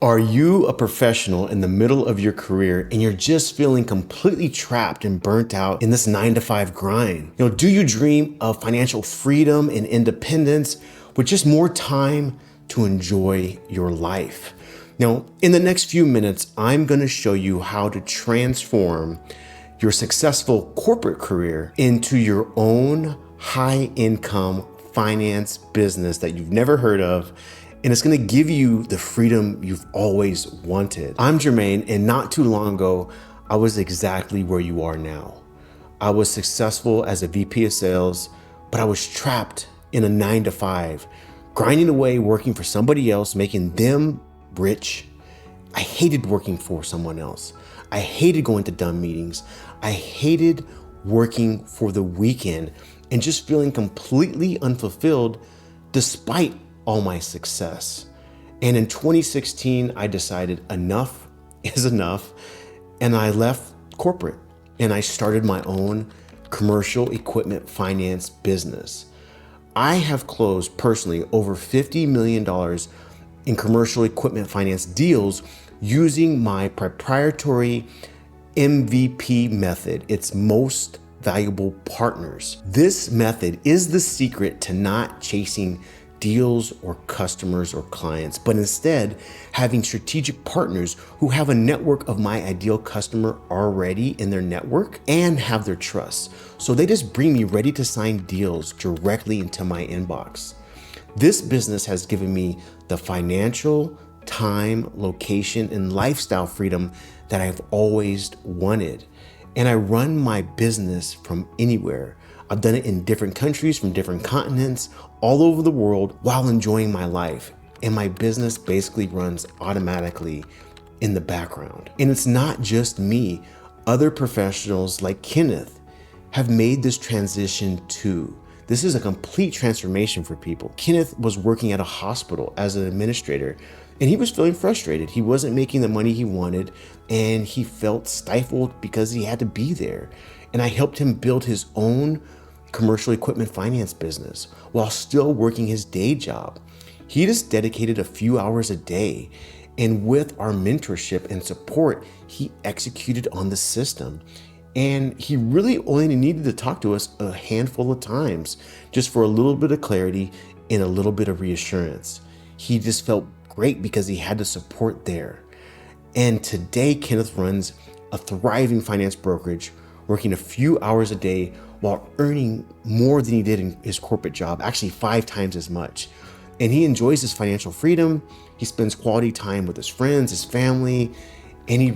Are you a professional in the middle of your career and you're just feeling completely trapped and burnt out in this 9 to 5 grind? Do you dream of financial freedom and independence with just more time to enjoy your life? Now, in the next few minutes, I'm going to show you how to transform your successful corporate career into your own high income finance business that you've never heard of. And it's going to give you the freedom you've always wanted. I'm Jermaine, and not too long ago, I was exactly where you are now. I was successful as a VP of sales, but I was trapped in a 9 to 5, grinding away, working for somebody else, making them rich. I hated working for someone else. I hated going to dumb meetings. I hated working for the weekend and just feeling completely unfulfilled despite all my success. And in 2016, I decided enough is enough, and I left corporate and I started my own commercial equipment finance business. I have closed personally over $50 million in commercial equipment finance deals using my proprietary MVP method. It's most valuable partners. This method is the secret to not chasing deals or customers or clients, but instead having strategic partners who have a network of my ideal customer already in their network and have their trust. So they just bring me ready to sign deals directly into my inbox. This business has given me the financial, time, location, and lifestyle freedom that I've always wanted. And I run my business from anywhere. I've done it in different countries, from different continents, all over the world, while enjoying my life. And my business basically runs automatically in the background. And it's not just me. Other professionals like Kenneth have made this transition too. This is a complete transformation for people. Kenneth was working at a hospital as an administrator, and he was feeling frustrated. He wasn't making the money he wanted, and he felt stifled because he had to be there. And I helped him build his own commercial equipment finance business while still working his day job. He just dedicated a few hours a day, and with our mentorship and support, he executed on the system. And he really only needed to talk to us a handful of times just for a little bit of clarity and a little bit of reassurance. He just felt great because he had the support there. And today, Kenneth runs a thriving finance brokerage, working a few hours a day while earning more than he did in his corporate job, actually 5 times as much. And he enjoys his financial freedom. He spends quality time with his friends, his family, and he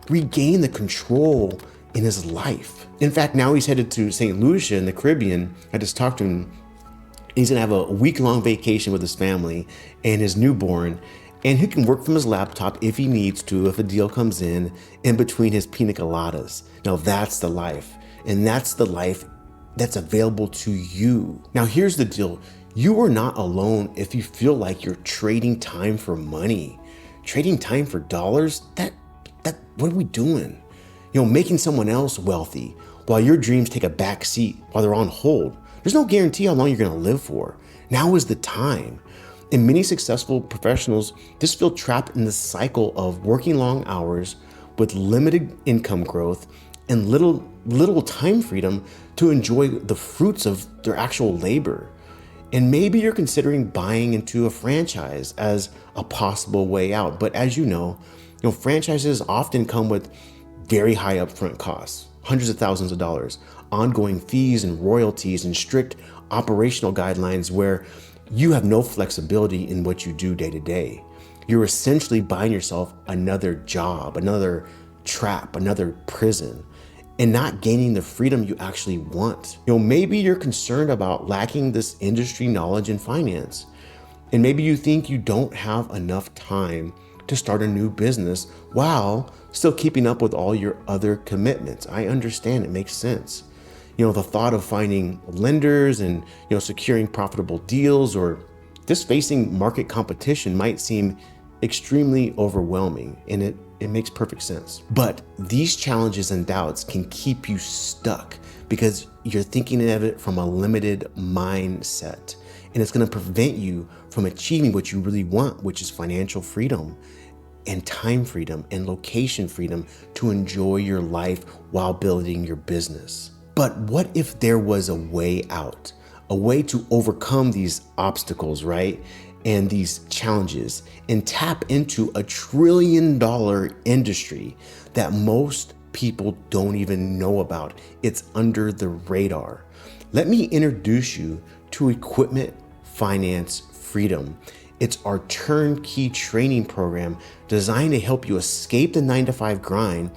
regained the control in his life. In fact, now he's headed to St. Lucia in the Caribbean. I just talked to him. He's gonna have a week-long vacation with his family and his newborn, and he can work from his laptop if he needs to, if a deal comes in between his pina coladas. Now that's the life, and that's the life that's available to you. Now here's the deal. You are not alone if you feel like you're trading time for money. Trading time for dollars, what are we doing? Making someone else wealthy while your dreams take a back seat while they're on hold. There's no guarantee how long you're gonna live for. Now is the time. And many successful professionals just feel trapped in the cycle of working long hours with limited income growth and little time freedom to enjoy the fruits of their actual labor. And maybe you're considering buying into a franchise as a possible way out. But as you know, franchises often come with very high upfront costs, hundreds of thousands of dollars, ongoing fees and royalties, and strict operational guidelines where you have no flexibility in what you do day to day. You're essentially buying yourself another job, another trap, another prison, and not gaining the freedom you actually want. Maybe you're concerned about lacking this industry knowledge in finance, and maybe you think you don't have enough time to start a new business while still keeping up with all your other commitments. I understand, it makes sense. The thought of finding lenders and, securing profitable deals or just facing market competition might seem extremely overwhelming, and it makes perfect sense. But these challenges and doubts can keep you stuck because you're thinking of it from a limited mindset, and it's going to prevent you from achieving what you really want, which is financial freedom. and time freedom and location freedom to enjoy your life while building your business. But what if there was a way out, a way to overcome these obstacles, right? And these challenges and tap into a $1 trillion industry that most people don't even know about. It's under the radar. Let me introduce you to Equipment Finance Freedom. It's our turnkey training program designed to help you escape the 9-to-5 grind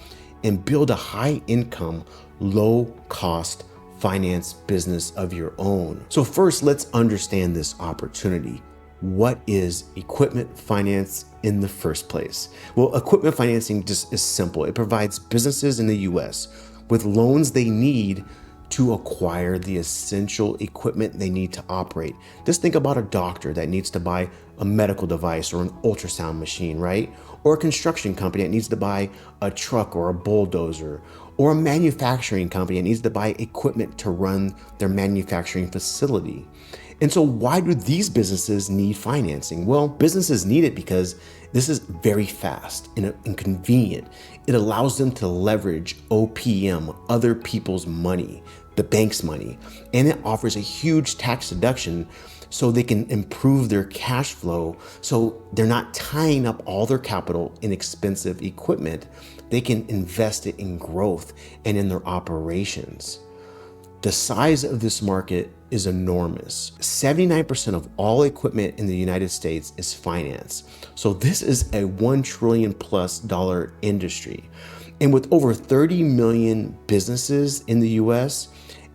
and build a high income, low cost finance business of your own. So first, let's understand this opportunity. What is equipment finance in the first place? Well, equipment financing just is simple. It provides businesses in the US with loans they need to acquire the essential equipment they need to operate. Just think about a doctor that needs to buy a medical device or an ultrasound machine, right? Or a construction company that needs to buy a truck or a bulldozer, or a manufacturing company that needs to buy equipment to run their manufacturing facility. And so why do these businesses need financing? Well, businesses need it because this is very fast and convenient. It allows them to leverage OPM, other people's money, the bank's money, and it offers a huge tax deduction so they can improve their cash flow so they're not tying up all their capital in expensive equipment. They can invest it in growth and in their operations. The size of this market is enormous. 79% of all equipment in the United States is financed. So this is a $1 trillion plus industry. And with over 30 million businesses in the US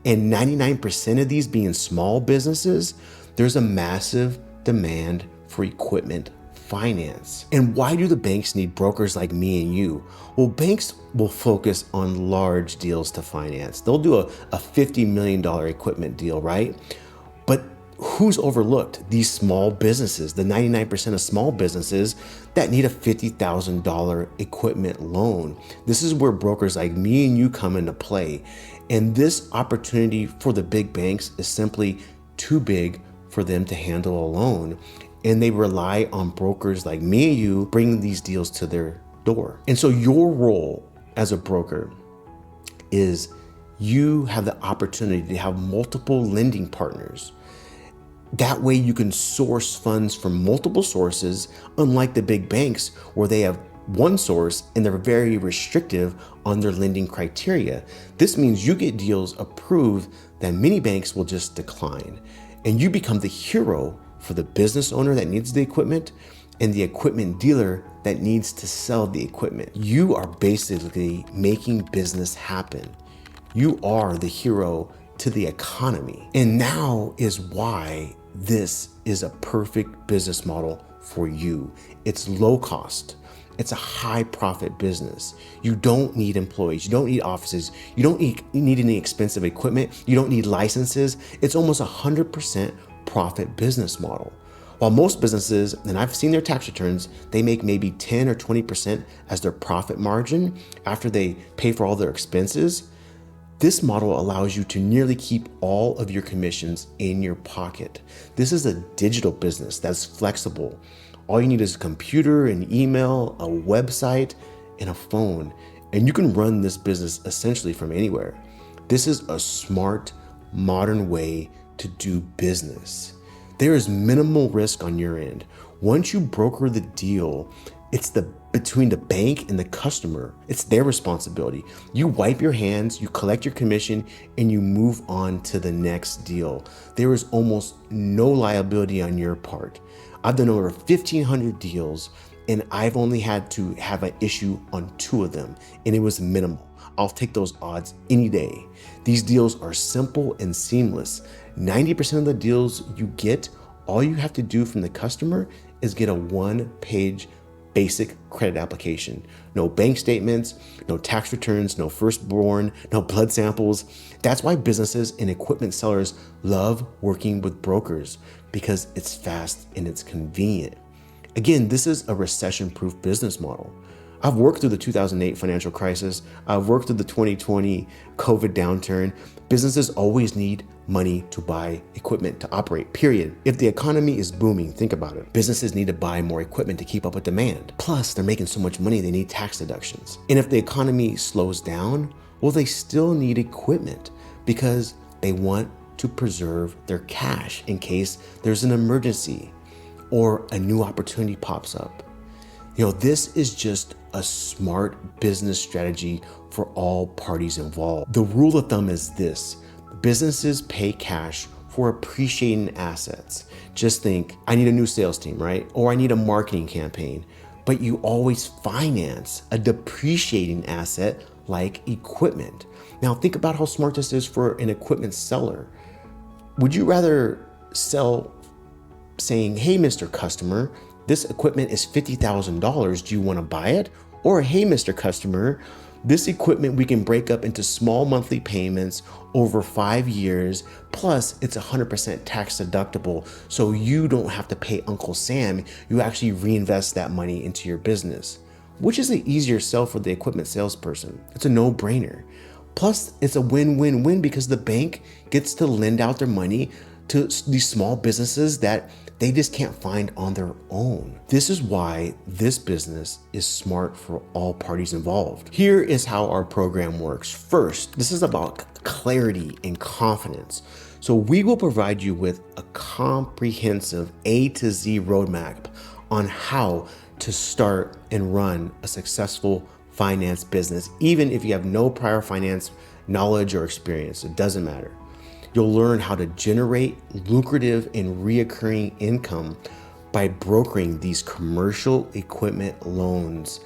and 99% of these being small businesses, there's a massive demand for equipment finance. And why do the banks need brokers like me and you? Well, banks will focus on large deals to finance. They'll do a $50 million equipment deal, right? But who's overlooked? These small businesses, the 99% of small businesses that need a $50,000 equipment loan. This is where brokers like me and you come into play. And this opportunity for the big banks is simply too big for them to handle alone. And they rely on brokers like me and you bringing these deals to their door. And so your role as a broker is you have the opportunity to have multiple lending partners. That way you can source funds from multiple sources, unlike the big banks where they have one source and they're very restrictive on their lending criteria. This means you get deals approved that many banks will just decline, and you become the hero for the business owner that needs the equipment and the equipment dealer that needs to sell the equipment. You are basically making business happen. You are the hero to the economy. And now is why this is a perfect business model for you. It's low cost. It's a high profit business. You don't need employees. You don't need offices. You don't need any expensive equipment. You don't need licenses. It's almost 100% profit business model. While most businesses, and I've seen their tax returns, they make maybe 10 or 20% as their profit margin after they pay for all their expenses. This model allows you to nearly keep all of your commissions in your pocket. This is a digital business that's flexible. All you need is a computer, an email, a website, and a phone, and you can run this business essentially from anywhere. This is a smart, modern way to do business. There is minimal risk on your end. Once you broker the deal, it's between the bank and the customer. It's their responsibility. You wipe your hands, you collect your commission, and you move on to the next deal. There is almost no liability on your part. I've done over 1,500 deals, and I've only had to have an issue on 2 of them, and it was minimal. I'll take those odds any day. These deals are simple and seamless. 90% of the deals you get, all you have to do from the customer is get a 1-page basic credit application. No bank statements, no tax returns, no firstborn, no blood samples. That's why businesses and equipment sellers love working with brokers, because it's fast and it's convenient. Again, this is a recession-proof business model. I've worked through the 2008 financial crisis. I've worked through the 2020 COVID downturn. Businesses always need money to buy equipment to operate, period. If the economy is booming, think about it. Businesses need to buy more equipment to keep up with demand. Plus, they're making so much money, they need tax deductions. And if the economy slows down, well, they still need equipment because they want to preserve their cash in case there's an emergency or a new opportunity pops up. This is just a smart business strategy for all parties involved. The rule of thumb is this: businesses pay cash for appreciating assets. Just think, I need a new sales team, right? Or I need a marketing campaign. But you always finance a depreciating asset like equipment. Now think about how smart this is for an equipment seller. Would you rather sell saying, hey, Mr. Customer, this equipment is $50,000. Do you want to buy it? Or, hey, Mr. Customer, this equipment we can break up into small monthly payments over 5 years, plus it's 100% tax deductible, so you don't have to pay Uncle Sam. You actually reinvest that money into your business. Which is an easier sell for the equipment salesperson? It's a no-brainer. Plus, it's a win-win-win because the bank gets to lend out their money to these small businesses that they just can't find on their own. This is why this business is smart for all parties involved. Here is how our program works. First, this is about clarity and confidence. So we will provide you with a comprehensive A to Z roadmap on how to start and run a successful finance business, even if you have no prior finance knowledge or experience. It doesn't matter. You'll learn how to generate lucrative and reoccurring income by brokering these commercial equipment loans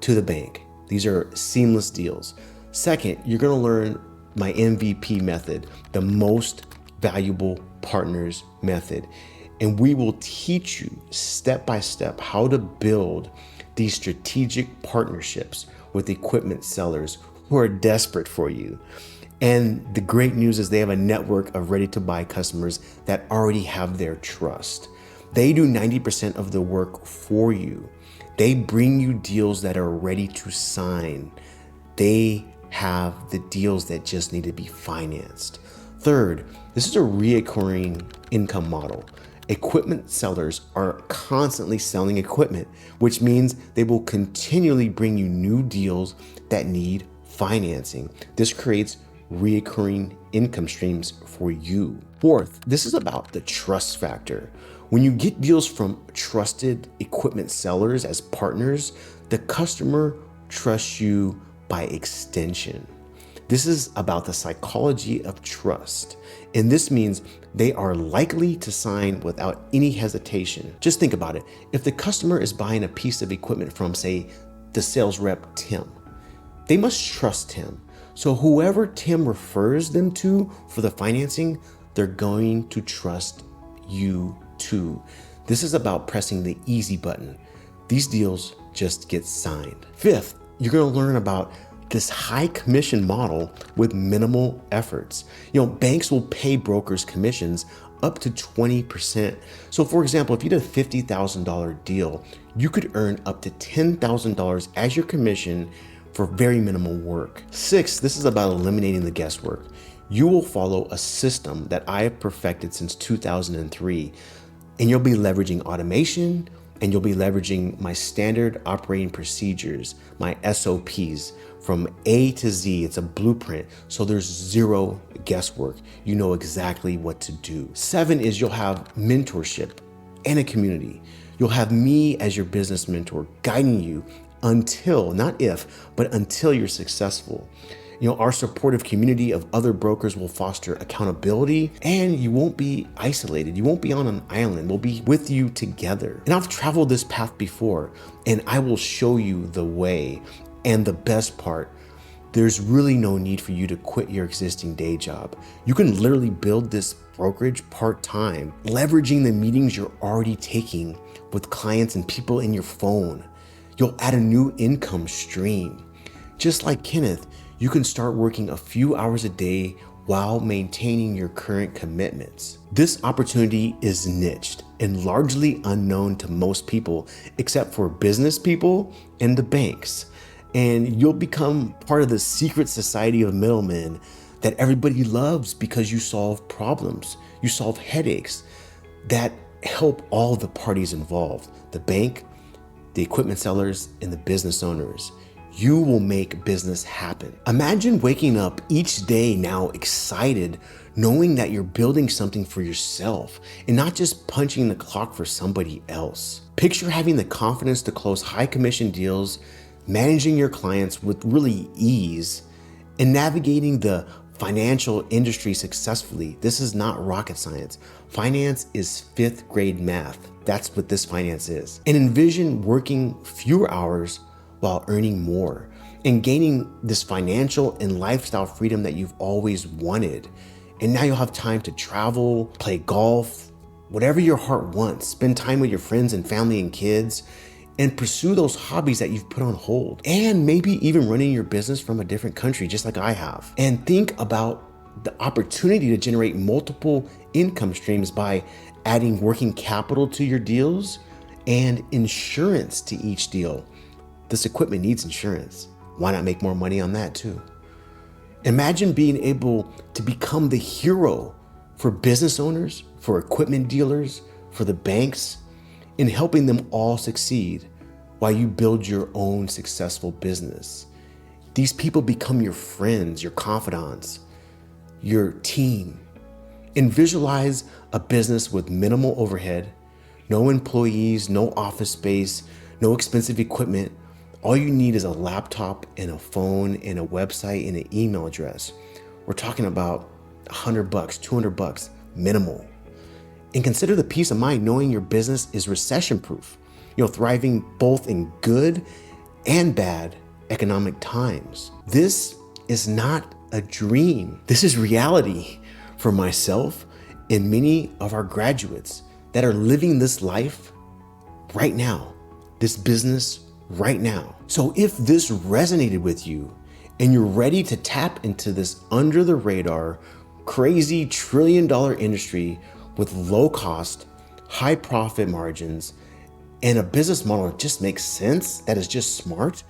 to the bank. These are seamless deals. Second, you're going to learn my MVP method, the most valuable partners method. And we will teach you step by step how to build these strategic partnerships with equipment sellers who are desperate for you. And the great news is they have a network of ready-to-buy customers that already have their trust. They do 90% of the work for you. They bring you deals that are ready to sign. They have the deals that just need to be financed. Third, this is a reoccurring income model. Equipment sellers are constantly selling equipment, which means they will continually bring you new deals that need financing. This creates reoccurring income streams for you. Fourth, this is about the trust factor. When you get deals from trusted equipment sellers as partners, the customer trusts you by extension. This is about the psychology of trust. And this means they are likely to sign without any hesitation. Just think about it. If the customer is buying a piece of equipment from, say, the sales rep, Tim, they must trust him. So whoever Tim refers them to for the financing, they're going to trust you too. This is about pressing the easy button. These deals just get signed. Fifth, you're going to learn about this high commission model with minimal efforts. Banks will pay brokers commissions up to 20%. So for example, if you did a $50,000 deal, you could earn up to $10,000 as your commission for very minimal work. Sixth, this is about eliminating the guesswork. You will follow a system that I have perfected since 2003, and you'll be leveraging automation, and you'll be leveraging my standard operating procedures, my SOPs, from A to Z. It's a blueprint, so there's zero guesswork. You know exactly what to do. 7 is you'll have mentorship and a community. You'll have me as your business mentor guiding you until, not if, but until you're successful. Our supportive community of other brokers will foster accountability, and you won't be isolated. You won't be on an island. We'll be with you together. And I've traveled this path before, and I will show you the way. And the best part, there's really no need for you to quit your existing day job. You can literally build this brokerage part-time, leveraging the meetings you're already taking with clients and people in your phone. You'll add a new income stream. Just like Kenneth, you can start working a few hours a day while maintaining your current commitments. This opportunity is niched and largely unknown to most people, except for business people and the banks. And you'll become part of the secret society of middlemen that everybody loves because you solve problems, you solve headaches that help all the parties involved, the bank, the equipment sellers, and the business owners. You will make business happen. Imagine waking up each day now excited, knowing that you're building something for yourself and not just punching the clock for somebody else. Picture having the confidence to close high commission deals, managing your clients with really ease, and navigating the financial industry successfully. This is not rocket science. Finance is 5th grade math. That's what this finance is. And envision working fewer hours while earning more and gaining this financial and lifestyle freedom that you've always wanted. And now you'll have time to travel, play golf, whatever your heart wants, spend time with your friends and family and kids, and pursue those hobbies that you've put on hold. And maybe even running your business from a different country, just like I have. And think about the opportunity to generate multiple income streams by adding working capital to your deals and insurance to each deal. This equipment needs insurance. Why not make more money on that too? Imagine being able to become the hero for business owners, for equipment dealers, for the banks, in helping them all succeed while you build your own successful business. These people become your friends, your confidants, your team. And visualize a business with minimal overhead, no employees, no office space, no expensive equipment. All you need is a laptop and a phone and a website and an email address. We're talking about $100, $200 minimal. And consider the peace of mind knowing your business is recession proof, thriving both in good and bad economic times. This is not a dream. This is reality for myself and many of our graduates that are living this life right now, this business right now. So if this resonated with you and you're ready to tap into this under the radar, crazy $1 trillion industry with low cost, high profit margins, and a business model that just makes sense, that is just smart,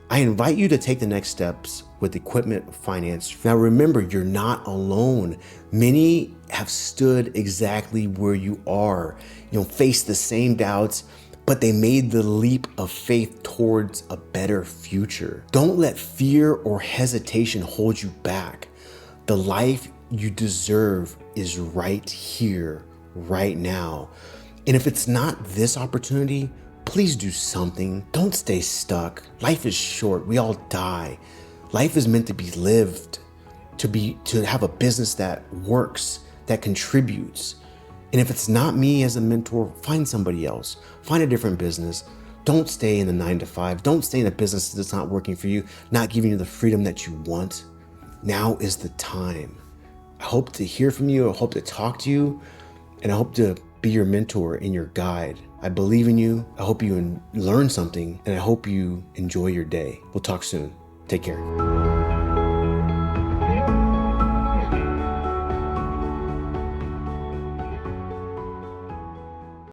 I invite you to take the next steps with equipment finance. Now remember, you're not alone. Many have stood exactly where you are, faced the same doubts, but they made the leap of faith towards a better future. Don't let fear or hesitation hold you back. The life you deserve is right here, right now. And if it's not this opportunity, please do something. Don't stay stuck. Life is short. We all die. Life is meant to be lived, to have a business that works, that contributes. And if it's not me as a mentor, find somebody else. Find a different business. Don't stay in the 9-to-5. Don't stay in a business that's not working for you, not giving you the freedom that you want. Now is the time. I hope to hear from you. I hope to talk to you. And I hope to be your mentor and your guide. I believe in you. I hope you learn something. And I hope you enjoy your day. We'll talk soon. Take care.